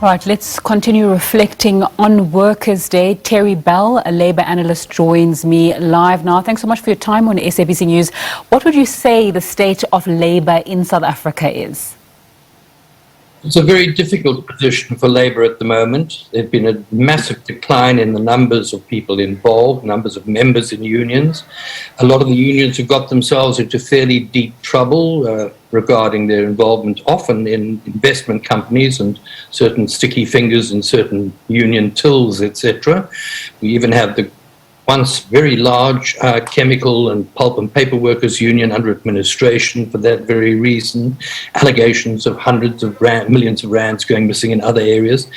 All right, let's continue reflecting on Workers' Day. Terry Bell, a Labour analyst, joins me live now. Thanks so much for your time on SABC News. What would you say the state of Labour in South Africa is? It's a very difficult position for Labour at the moment. There's been a massive decline in the numbers of people involved, numbers of members in unions. A lot of the unions have got themselves into fairly deep trouble regarding their involvement, often in investment companies and certain sticky fingers in certain union tills, etc. We even have the once very large chemical and pulp and paper workers union under administration for that very reason, allegations of hundreds of millions of rands going missing in other areas,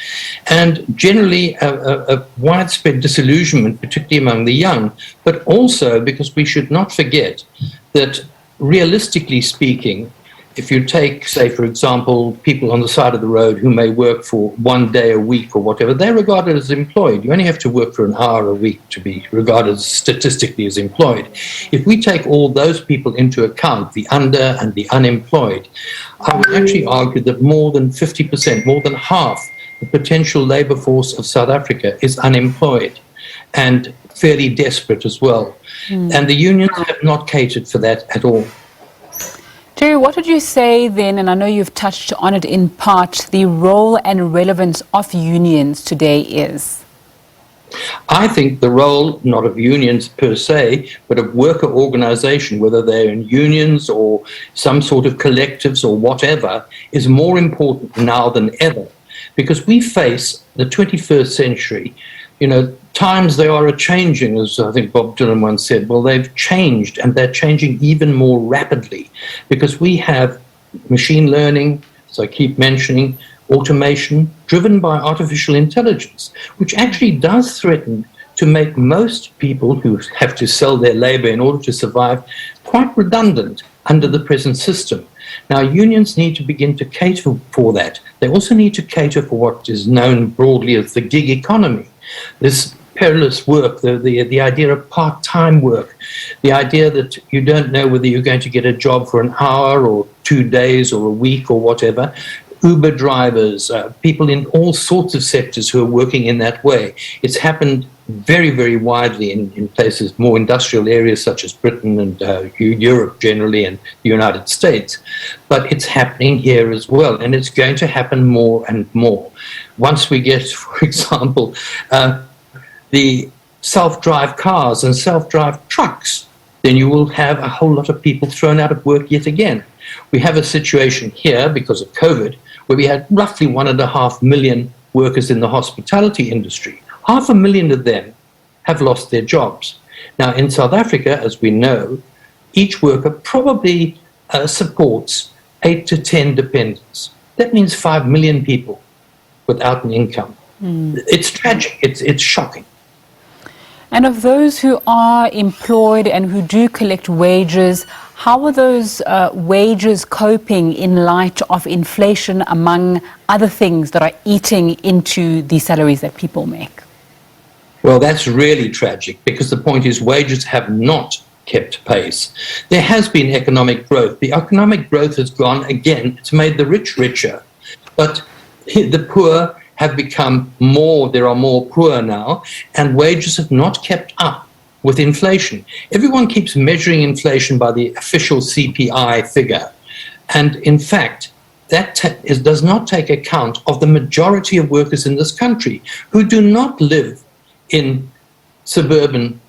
and generally a widespread disillusionment, particularly among the young, but also because we should not forget that realistically speaking, if you take, say, for example, people on the side of the road who may work for 1 day a week or whatever, they're regarded as employed. You only have to work for an hour a week to be regarded statistically as employed. If we take all those people into account, the under and the unemployed, I would actually argue that more than 50%, more than half the potential labour force of South Africa is unemployed and fairly desperate as well. And the unions have not catered for that at all. Terry, what would you say then, and I know you've touched on it in part, the role and relevance of unions today is? I think the role, not of unions per se, but of worker organisation, whether they're in unions or some sort of collectives or whatever, is more important now than ever. Because we face the 21st century, times they are a-changing, as I think Bob Dylan once said. Well, they've changed, and they're changing even more rapidly because we have machine learning, as I keep mentioning, automation, driven by artificial intelligence, which actually does threaten to make most people who have to sell their labour in order to survive quite redundant under the present system. Now, unions need to begin to cater for that. They also need to cater for what is known broadly as the gig economy. This perilous work, the idea of part-time work, the idea that you don't know whether you're going to get a job for an hour or 2 days or a week or whatever. Uber drivers, people in all sorts of sectors who are working in that way. It's happened very, very widely in places, more industrial areas such as Britain and Europe generally and the United States. But it's happening here as well, and it's going to happen more and more. Once we get, for example, the self-drive cars and self-drive trucks, then you will have a whole lot of people thrown out of work yet again. We have a situation here because of COVID where we had roughly 1.5 million workers in the hospitality industry. 500,000 of them have lost their jobs. Now, in South Africa, as we know, each worker probably supports 8 to 10 dependents. That means 5 million people without an income. It's tragic. It's shocking. And of those who are employed and who do collect wages, how are those wages coping in light of inflation, among other things that are eating into the salaries that people make? Well, that's really tragic because the point is wages have not kept pace. There has been economic growth. The economic growth has gone, again, it's made the rich richer, but the poor have become more, there are more poor now, and wages have not kept up with inflation. Everyone keeps measuring inflation by the official CPI figure. And in fact, that does not take account of the majority of workers in this country who do not live in suburban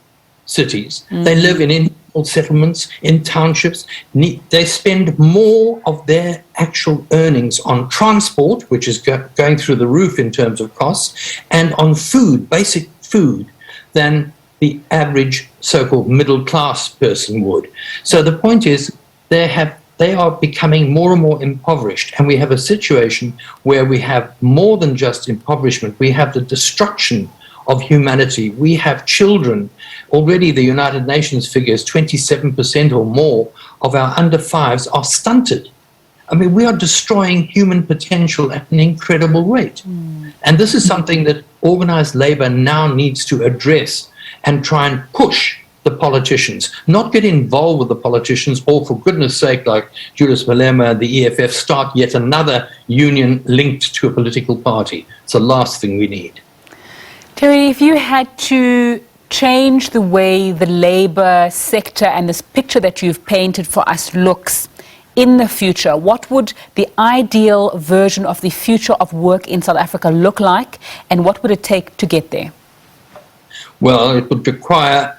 cities. They live in informal settlements, in townships. They spend more of their actual earnings on transport, which is going through the roof in terms of costs, and on food, basic food, than the average so-called middle-class person would. So the point is they are becoming more and more impoverished, and we have a situation where we have more than just impoverishment. We have the destruction of humanity. We have children. Already the United Nations figures 27% or more of our under fives are stunted. I mean, we are destroying human potential at an incredible rate. And this is something that organized labor now needs to address and try and push the politicians, not get involved with the politicians, or for goodness sake, like Julius Malema and the EFF, start yet another union linked to a political party. It's the last thing we need. Terry, if you had to change the way the labour sector and this picture that you've painted for us looks in the future, what would the ideal version of the future of work in South Africa look like, and what would it take to get there? Well, it would require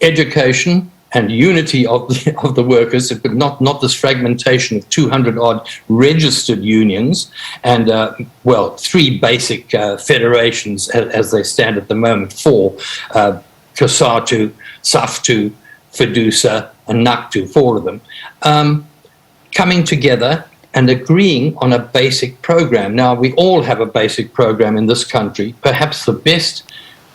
education and unity of the workers, but not this fragmentation of 200-odd registered unions and, well, 3 basic federations as they stand at the moment, 4, COSATU, SAFTU, FEDUSA and NACTU, 4 of them, coming together and agreeing on a basic program. Now, we all have a basic program in this country, perhaps the best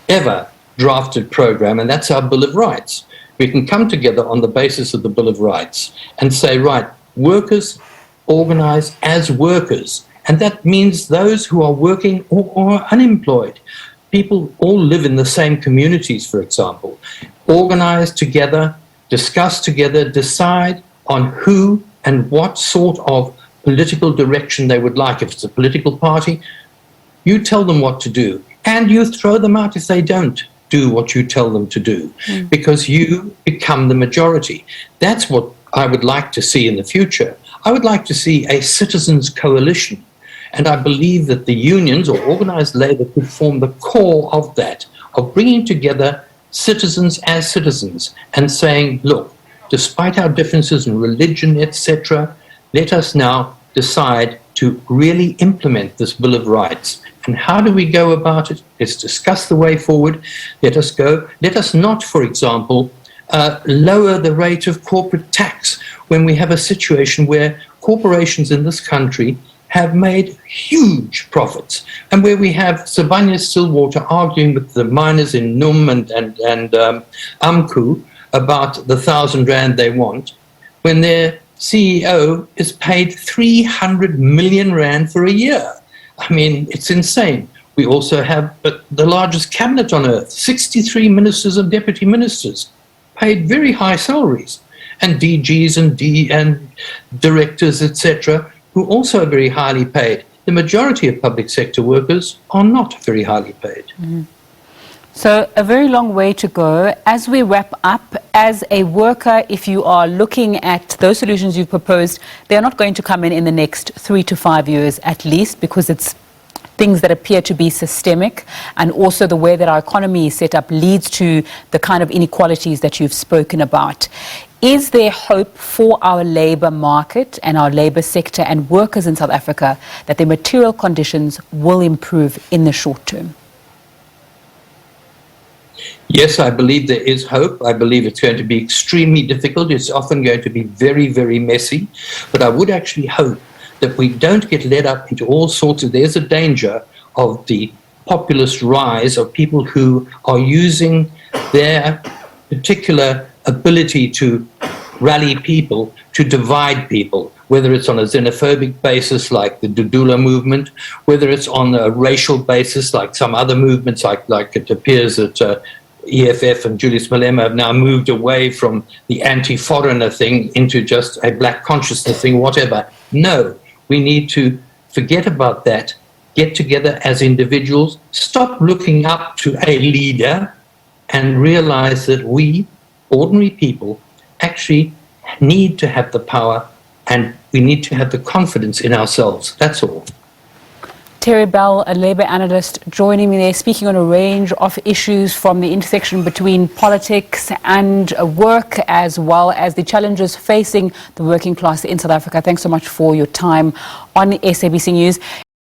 ever drafted program, and that's our Bill of Rights. We can come together on the basis of the Bill of Rights and say, right, workers organize as workers, and that means those who are working or are unemployed. People all live in the same communities, for example. Organize together, discuss together, decide on who and what sort of political direction they would like. If it's a political party, you tell them what to do, and you throw them out if they don't do what you tell them to do, because you become the majority. That's what I would like to see in the future. I would like to see a citizens' coalition, and I believe that the unions or organized labor could form the core of that, of bringing together citizens as citizens and saying, look, despite our differences in religion, etc., let us now decide to really implement this Bill of Rights. And how do we go about it? Let's discuss the way forward. Let us not, for example, lower the rate of corporate tax when we have a situation where corporations in this country have made huge profits, and where we have Sibanye-Stillwater arguing with the miners in Num and Amku about the 1,000 rand they want, when their CEO is paid 300 million rand for a year. I mean, it's insane. We also have the largest cabinet on earth, 63 ministers and deputy ministers, paid very high salaries, and DGs and directors, etc., who also are very highly paid. The majority of public sector workers are not very highly paid. So a very long way to go. As we wrap up, as a worker, if you are looking at those solutions you've proposed, they're not going to come in the next 3 to 5 years at least, because it's things that appear to be systemic, and also the way that our economy is set up leads to the kind of inequalities that you've spoken about. Is there hope for our labour market and our labour sector and workers in South Africa that their material conditions will improve in the short term? Yes, I believe there is hope. I believe it's going to be extremely difficult. It's often going to be very, very messy. But I would actually hope that we don't get led up into all sorts of... There's a danger of the populist rise of people who are using their particular ability to rally people to divide people, whether it's on a xenophobic basis like the Dudula movement, whether it's on a racial basis like some other movements, like it appears that EFF and Julius Malema have now moved away from the anti-foreigner thing into just a black consciousness thing, whatever. No, we need to forget about that, get together as individuals, stop looking up to a leader, and realize that we, ordinary people, actually need to have the power, and we need to have the confidence in ourselves. That's all. Terry Bell, a Labour analyst, joining me there, speaking on a range of issues from the intersection between politics and work, as well as the challenges facing the working class in South Africa. Thanks so much for your time on SABC News.